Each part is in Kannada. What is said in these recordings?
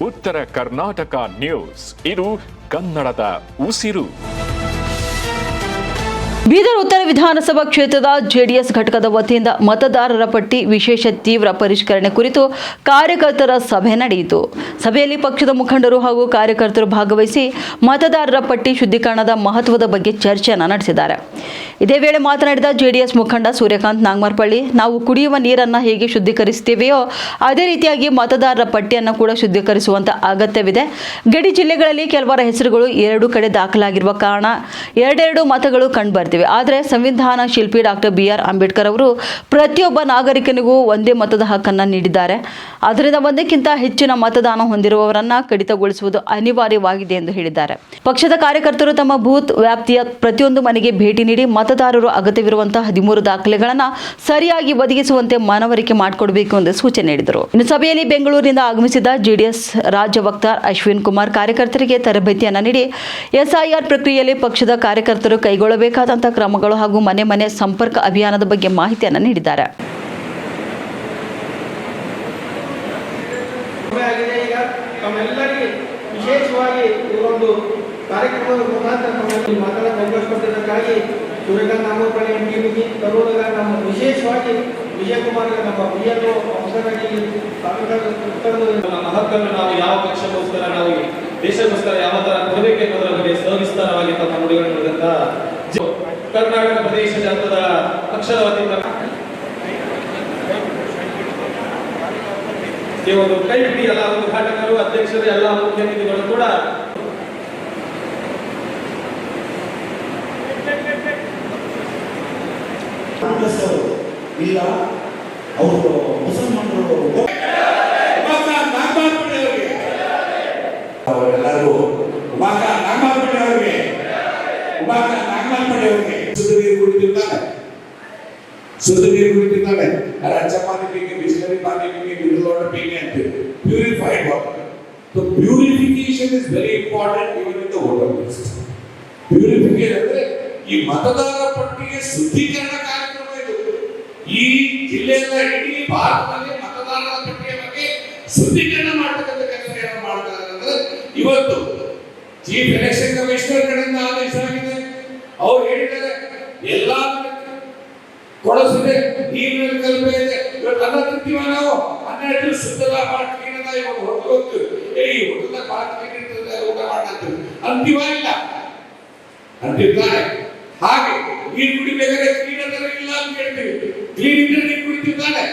ಉತ್ತರ ಕರ್ನಾಟಕ ನ್ಯೂಸ್, ಇದು ಕನ್ನಡದ ಉಸಿರು. ಬೀದರ್ ಉತ್ತರ ವಿಧಾನಸಭಾ ಕ್ಷೇತ್ರದ ಜೆಡಿಎಸ್ ಘಟಕದ ವತಿಯಿಂದ ಮತದಾರರ ಪಟ್ಟಿ ವಿಶೇಷ ತೀವ್ರ ಪರಿಷ್ಕರಣೆ ಕುರಿತು ಕಾರ್ಯಕರ್ತರ ಸಭೆ ನಡೆಯಿತು. ಸಭೆಯಲ್ಲಿ ಪಕ್ಷದ ಮುಖಂಡರು ಹಾಗೂ ಕಾರ್ಯಕರ್ತರು ಭಾಗವಹಿಸಿ ಮತದಾರರ ಪಟ್ಟಿ ಶುದ್ಧೀಕರಣದ ಮಹತ್ವದ ಬಗ್ಗೆ ಚರ್ಚೆಯನ್ನು ನಡೆಸಿದ್ದಾರೆ. ಇದೇ ವೇಳೆ ಮಾತನಾಡಿದ ಜೆಡಿಎಸ್ ಮುಖಂಡ ಸೂರ್ಯಕಾಂತ್ ನಾಗಮಾರಪಳ್ಳಿ, ನಾವು ಕುಡಿಯುವ ನೀರನ್ನು ಹೇಗೆ ಶುದ್ಧೀಕರಿಸುತ್ತೇವೆಯೋ ಅದೇ ರೀತಿಯಾಗಿ ಮತದಾರರ ಪಟ್ಟಿಯನ್ನು ಕೂಡ ಶುದ್ಧೀಕರಿಸುವಂತ ಅಗತ್ಯವಿದೆ. ಗಡಿ ಜಿಲ್ಲೆಗಳಲ್ಲಿ ಕೆಲವರ ಹೆಸರುಗಳು ಎರಡು ಕಡೆ ದಾಖಲಾಗಿರುವ ಕಾರಣ ಎರಡೆರಡು ಮತಗಳು ಕಂಡುಬರ್ತಿವೆ. ಆದರೆ ಸಂವಿಧಾನ ಶಿಲ್ಪಿ ಡಾಕ್ಟರ್ BR ಅಂಬೇಡ್ಕರ್ ಅವರು ಪ್ರತಿಯೊಬ್ಬ ನಾಗರಿಕನಿಗೂ ಒಂದೇ ಮತದ ಹಕ್ಕನ್ನು ನೀಡಿದ್ದಾರೆ. ಆದ್ದರಿಂದ ಒಂದಕ್ಕಿಂತ ಹೆಚ್ಚಿನ ಮತದಾನ ಹೊಂದಿರುವವರನ್ನ ಕಡಿತಗೊಳಿಸುವುದು ಅನಿವಾರ್ಯವಾಗಿದೆ ಎಂದು ಹೇಳಿದ್ದಾರೆ. ಪಕ್ಷದ ಕಾರ್ಯಕರ್ತರು ತಮ್ಮ ಬೂತ್ ವ್ಯಾಪ್ತಿಯ ಪ್ರತಿಯೊಂದು ಮನೆಗೆ ಭೇಟಿ ನೀಡಿ ಮತದಾರರು ಅಗತ್ಯವಿರುವಂತಹ 13 ದಾಖಲೆಗಳನ್ನು ಸರಿಯಾಗಿ ಒದಗಿಸುವಂತೆ ಮನವರಿಕೆ ಮಾಡಿಕೊಡಬೇಕು ಎಂದು ಸೂಚನೆ ನೀಡಿದರು. ಇನ್ನು ಸಭೆಯಲ್ಲಿ ಬೆಂಗಳೂರಿನಿಂದ ಆಗಮಿಸಿದ ಜೆಡಿಎಸ್ ರಾಜ್ಯ ವಕ್ತಾರ ಅಶ್ವಿನ್ ಕುಮಾರ್ ಕಾರ್ಯಕರ್ತರಿಗೆ ತರಬೇತಿಯನ್ನು ನೀಡಿ SIR ಪ್ರಕ್ರಿಯೆಯಲ್ಲಿ ಪಕ್ಷದ ಕಾರ್ಯಕರ್ತರು ಕೈಗೊಳ್ಳಬೇಕಾದಂತಹ ಕ್ರಮಗಳು ಹಾಗೂ ಮನೆ ಮನೆ ಸಂಪರ್ಕ ಅಭಿಯಾನದ ಬಗ್ಗೆ ಮಾಹಿತಿಯನ್ನು ನೀಡಿದ್ದಾರೆ. ವಿಶೇಷವಾಗಿ ಈ ಒಂದು ಕಾರ್ಯಕ್ರಮದ ಮುಖಾಂತರ ಮಾತನಾಡಿದ್ದಕ್ಕಾಗಿ ಸೂರ್ಯಕಾಂತ್ ನಾಗಮಾರಪಳ್ಳಿ MD ತರುವಾಗ ನಮ್ಮ ವಿಶೇಷವಾಗಿ ವಿಜಯಕುಮಾರ್ ನಮ್ಮ BRO ನಮ್ಮ ಹಕ್ಕನ್ನು ನಾವು ಯಾವ ಪಕ್ಷಕ್ಕೋಸ್ಕರ ನಾವು ದೇಶಕ್ಕೋಸ್ಕರ ಯಾವ ತರ ಕೊಡಬೇಕು ಅನ್ನೋದರ ಬಗ್ಗೆ ಸವಿಸ್ತಾರವಾಗಿ ತಮ್ಮ ನುಡಿಗಳನ್ನು ನುಡಿದಂತ ಕರ್ನಾಟಕ ಪ್ರದೇಶ ಜನಪದ ಪಕ್ಷದ ವತಿಯಿಂದ ಈ ಒಂದು ಕೈ ಹಿಡಿ ಎಲ್ಲ ಉದ್ಘಾಟಕರು, ಅಧ್ಯಕ್ಷರು, ಎಲ್ಲ ಮುಖ್ಯಮಂತ್ರಿಗಳು ಕೂಡ ಇಲ್ಲ ಅವರು ಮುಸಲ್ಮಾನರು ಅವರೆಲ್ಲರೂ ನಾಗಮಾರಪಳ್ಳಿ ಅವರಿಗೆ ಶುದ್ಧ ನೀರು ಕುಡಿತಿರ್ತಾರೆ. ಚಪಾತಿ ಪೀಕೆ, ಬಿಸ್ಲರಿ ಪಾನಿ ಪೀಕೆ, ಮಿನರಲ್ ವಾಟರ್ ಪೀಕೆ ಅಂತ purified water. So purification is very important even in the voter list. Purification ಅಂದ್ರೆ ಈ ಮತದಾರರ ಪಟ್ಟಿಗೆ ಶುದ್ಧೀಕರಣ ಕಾರ್ಯಕ್ರಮ ಇದು. ಈ ಜಿಲ್ಲೆಯಿಂದ ಇಡೀ ಭಾರತದಲ್ಲಿ ಮತದಾರರ ಪಟ್ಟಿಯ ಬಗ್ಗೆ ಶುದ್ಧೀಕರಣ ಮಾಡತಕ್ಕಂಥ ಕೆಲಸ ಮಾಡ್ತಾರೆ ಅಂದ್ರೆ ಇವತ್ತು ಚೀಫ್ ಎಲೆಕ್ಷನ್ ಕಮಿಷನರ್ ಕಡೆಯಿಂದ ಆದೇಶ ಆಗಿದೆ. ಅವ್ರು ಹೇಳಿದ್ದಾರೆ ಎಲ್ಲ ಕೊಡಸಿದೆ, ನೀರಿನಲ್ಲಿ ಕಲ್ಪೆ ಇದೆ. ಇವತ್ತು ಅನ್ನ ತಿಂತೀವ ನಾವು, 12 ಶುದ್ಧದ ಕ್ಲೀನದ ಇವಾಗ ಹೊತ್ತು ಈ ಹೊಟ್ಟದ ಕ್ಲೀನ್ ಊಟ ಮಾಡ್ತೀವಿ ಅಂತಿಮ ಇಲ್ಲ ಅಂತಿರ್ತಾರೆ. ಹಾಗೆ ನೀರು ಕುಡಿಬೇಕಾದ್ರೆ ಕ್ಲೀನ್ ಅಂದ್ರೆ ಇಲ್ಲ ಅಂತ ಹೇಳ್ತೀವಿ, ಕ್ಲೀನ್ ಇದ್ರೆ ನೀರು ಕುಡಿತಿರ್ತಾರೆ.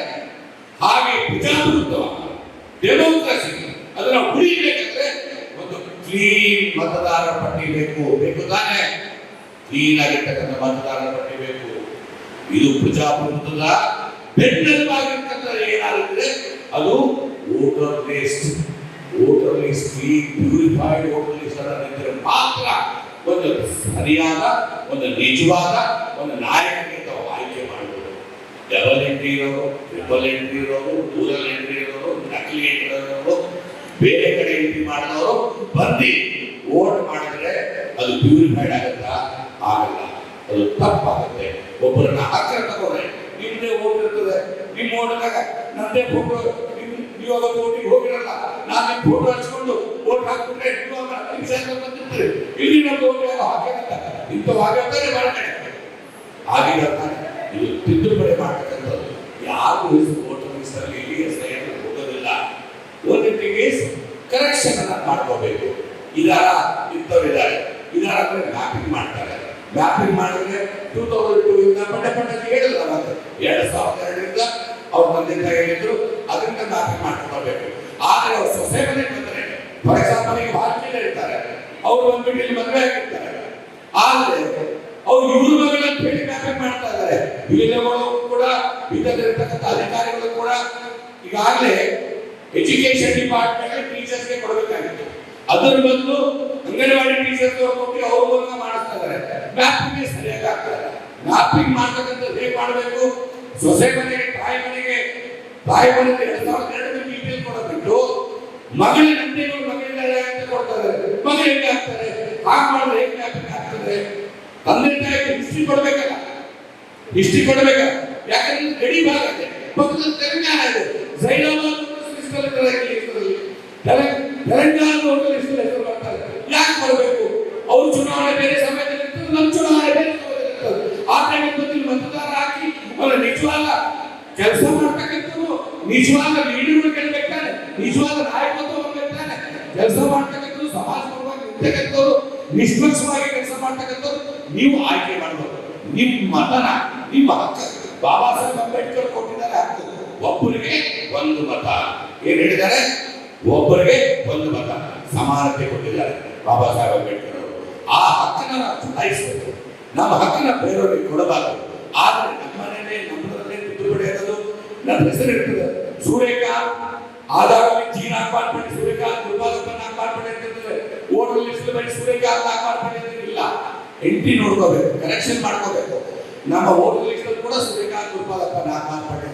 ಹಾಗೆ ಪ್ರಜಾಪ್ರಭುತ್ವ ಡೆಮೋಕ್ರಸಿ ಅದನ್ನ ಉಳಿಬೇಕಂದ್ರೆ ಒಂದು ಕ್ಲೀನ್ ಮತದಾರರ ಪಟ್ಟಿ ಬೇಕು ತಾನೆ. ಕ್ಲೀನ್ ಆಗಿರ್ತಕ್ಕಂಥ ಮತದಾರರ ಪಟ್ಟಿ ಬೇಕು. ಇದು ಪ್ರಜಾಪ್ರಭುತ್ವದ ಬೆನ್ನೆಲುಬಾಗಿರ್ತಕ್ಕಂಥ ಏನಾಗುತ್ತೆ ಅದು voter list clean purified voter list ಅನ್ನ ಮಾತ್ರ ಒಂದು ಸರಿಯಾದ ಒಂದು ನಿಜವಾದ ಒಂದು ನಾಯಕನಿಗೆ ತಾವು ಆಯ್ಕೆ ಮಾಡಬಹುದು. ಡಬಲ್ ಎಂಟ್ರಿ ಇರೋರು, ಟ್ರಿಪಲ್ ಎಂಟ್ರಿ ಇರೋರು, ರೂರಲ್ ಎಂಟ್ರಿ ಇರೋರು, ನಕಲಿ ಎಂಟ್ರಿ ಇರೋರು, ಬೇರೆ ಕಡೆ ಎಂಟ್ರಿ ಮಾಡಿದವರು ಬಂದು ವೋಟ್ ಮಾಡಿದ್ರೆ ಅದು ಪ್ಯೂರಿಫೈಡ್ ಆಗುತ್ತಾ? ಆಗಲ್ಲ, ಅದು ತಪ್ಪಾಗುತ್ತೆ. ಒಬ್ಬರನ್ನ ಹತ್ತಿರ ತಗೊಂಡ್ರೆ ನಿಮ್ದೇ ವೋಟ್ ಇರ್ತದೆ, ನಿಮ್ಮ ವೋಟ್ನಾಗ ನಂದೇ ಫೋಟೋ, ನೀವು ಅವತ್ತು ವೋಟಿಗೆ ಹೋಗಿರಲ್ಲ, ನಾನು ನಿಮ್ಮ ಫೋಟೋ ಹಚ್ಕೊಂಡು ವೋಟ್ ಹಾಕ್ಬಿಟ್ರೆ ನೀವು ಬಂದಿರ್ತೀರಿ, ಇಲ್ಲಿ ನಮ್ದು ವೋಟ್ ಯಾರೋ ಹಾಕಿರಲ್ಲ. ಇಂಥವು ಆಗಿರ್ತಾರೆ ಮಾಡ್ತಾರೆ, ಆಗಿರ್ತಾನೆ. ಇದು ತಿದ್ದುಪಡಿ ಮಾಡ್ತಕ್ಕಂಥದ್ದು ಯಾರು ವೋಟರ್ ಲಿಸ್ಟಲ್ಲಿ ಹೋಗೋದಿಲ್ಲ. ಓಟಿಗೆ ಕರೆಕ್ಷನ್ ಅನ್ನ ಮಾಡ್ಕೋಬೇಕು. ಇದಾರ ಇಂಥವ್ರಿದ್ದಾರೆ, ಇದಾರ ಅಂದ್ರೆ ಮ್ಯಾಪಿಂಗ್ ಮಾಡ್ತಾರೆ. ಮ್ಯಾಪಿಂಗ್ ಮಾಡಿದ್ರೆ 2002 ಇಂದ ಪಟ್ಟೆ ಹೇಳಿಲ್ಲ, 2002ರಿಂದ ಅವ್ರ ತಂದೆ ಹೇಳಿದ್ರು, ಅದರಿಂದ ಮ್ಯಾಪಿಂಗ್ ಮಾಡ್ಕೊಳ್ಬೇಕು. ಆದ್ರೆ ಅವ್ರು ಸೊಸೆ ಮನೆಗೆ ಬಂದ್ರೆ, ಫಾರ್ ಎಕ್ಸಾಂಪಲ್ ಈಗ ಭಾರತೀಯ ಇರ್ತಾರೆ, ಅವ್ರು ಬಂದ್ಬಿಟ್ಟು ಇಲ್ಲಿ ಮದುವೆ ಆಗಿರ್ತಾರೆ. ಆದ್ರೆ ಅವ್ರು ಇವ್ರ ಮಗಳ ಹೇಳಿ ಮ್ಯಾಪಿಂಗ್ ಮಾಡ್ತಾ ಇದ್ದಾರೆ. ವಿಲೇಜಗಳು ಕೂಡ, ಇದರಲ್ಲಿರ್ತಕ್ಕಂಥ ಅಧಿಕಾರಿಗಳು ಕೂಡ ಈಗಾಗಲೇ ಎಜುಕೇಶನ್ ಡಿಪಾರ್ಟ್ಮೆಂಟ್ ಟೀಚರ್ಸ್ಗೆ ಕೊಡಬೇಕಾಗಿತ್ತು. ಅದರ ಬದಲು ಅಂಗನವಾಡಿ ಟೀಚರ್ಸ್ ಕೊಟ್ಟು ಅವ್ರ ಮೂಲಕ ಮಾಡಿಸ್ತಾ ಇದ್ದಾರೆ. ಮ್ಯಾಪಿಂಗ್ ಸರಿಯಾಗಿ ಆಗ್ತಾರೆ. ಮ್ಯಾಪಿಂಗ್ ಮಾಡ್ತಕ್ಕಂಥದ್ದು ಹೇಗೆ ಮಾಡಬೇಕು? ಸೊಸೆ ಮನೆಗೆ ತಾಯಿ ಮನೆಗೆ 2002 ಡೀಟೇಲ್ ಕೊಡಬಿಟ್ಟು ಮಗಳ ನಂಟೆಗಳು ಮಗಳಿದ್ದಾಳೆ ಅಂತ ಕೊಡ್ತಾ ಇದ್ದಾರೆ. ಮಗಳು ಹೆಂಗೆ ಆಗ್ತಾರೆ? ಹಾಗೆ ಮಾಡಿದ್ರೆ ಹೇಗೆ ಮ್ಯಾಪಿಂಗ್ ಆಗ್ತದೆ? ತಂದೆ ತಾಯಿಗೆ ಹಿಸ್ಟ್ರಿ ಕೊಡ್ಬೇಕಲ್ಲ, ಹಿಸ್ಟ್ರಿ ಕೊಡ್ಬೇಕಲ್ಲ. ಯಾಕಂದ್ರೆ ಗಡಿ ಭಾಗ ಇದೆ, ಪಕ್ಕದಲ್ಲಿ ತೆಲಂಗಾಣ ಇದೆ, ಚುನಾವಣೆ ಬೇರೆ ಸಮಯದಲ್ಲಿ ಇರ್ತದೆ, ನಮ್ಮ ಚುನಾವಣೆ ಬೇರೆ ಸಮಯದಲ್ಲಿ ಇರ್ತದೆ. ಆ ಟೈಮಲ್ಲಿ ಮತದಾರ ಹಾಕಿ ಅವರ ನಿಜವಾದ ಕೆಲಸ ಮಾಡ್ತಕ್ಕಂಥವ್ರು, ನಿಜವಾದ ಲೀಡರ್ಗಳು ಗೆಲ್ಬೇಕಾದ್ರೆ, ನಿಜವಾದ ನಾಯಕತ್ವ ಬರ್ಬೇಕಾದ್ರೆ, ಕೆಲಸ ಮಾಡ್ತಕ್ಕಂಥವ್ರು, ಸಮಾಜ ಪರವಾಗಿ ನಿಂತಕ್ಕಂಥವ್ರು, ನಿಷ್ಪಕ್ಷವಾಗಿ ಕೆಲಸ ಮಾಡ್ತಕ್ಕಂಥವ್ರು ನೀವು ಆಯ್ಕೆ ಮಾಡಬೇಕು. ನಿಮ್ಮ ಮತನ, ನಿಮ್ಮ ಹಕ್ಕು ಬಾಬಾ ಸಾಹೇಬ್ ಅಂಬೇಡ್ಕರ್ ಕೊಟ್ಟಿದ್ದಾರೆ ಹಕ್ಕು. ಒಬ್ಬರಿಗೆ ಒಂದು ಮತ ಏನ್ ಹೇಳಿದ್ದಾರೆ? ಒಬ್ಬರಿಗೆ ಒಂದು ಮತ ಸಮಾನತೆ ಕೊಟ್ಟಿದ್ದಾರೆ ಬಾಬಾ ಸಾಹೇಬ್ ಅಂಬೇಡ್ಕರ್ ಅವರು. ಆ ಹಕ್ಕನ್ನ ನಾವು ಚಲಾಯಿಸಬೇಕು. ನಮ್ಮ ಹಕ್ಕನ್ನ ಬೇರೆಯವರಿಗೆ ಕೊಡಬಾರದು. ಆದ್ರೆ ನಮ್ಮನೇಲೆ ನಮ್ಮದರಲ್ಲೇ ತಿದ್ದುಪಡಿ ಅನ್ನೋದು ನನ್ನ ಹೆಸರು ಇರ್ತದೆ. ಸೂರ್ಯಕಾಂತ್ ಆಧಾರವಾಗಿ ಜೀನ್ ಹಾಕ್ಬಾರ್ದು, ಸೂರ್ಯಕಾಂತ್ ಗುರುಪಾದಪ್ಪನ ಹಾಕ್ಬಾರ್ದು ಅಂತಂದ್ರೆ ಓಟರ್ ಲಿಸ್ಟ್ ಬರೀ ಸೂರ್ಯಕಾಂತ್ ಹಾಕ್ಬಾರ್ದು ಇಲ್ಲ. ಎಂಟ್ರಿ ನೋಡ್ಕೋಬೇಕು, ಕರೆಕ್ಷನ್ ಮಾಡ್ಕೋಬೇಕು. ನಮ್ಮ ಓಟರ್ ಲಿಸ್ಟ್ ಕೂಡ ಸೂರ್ಯಕಾಂತ್ ಗುರುಪಾದಪ್ಪನ ಹಾಕ್ಬಾರ್ದು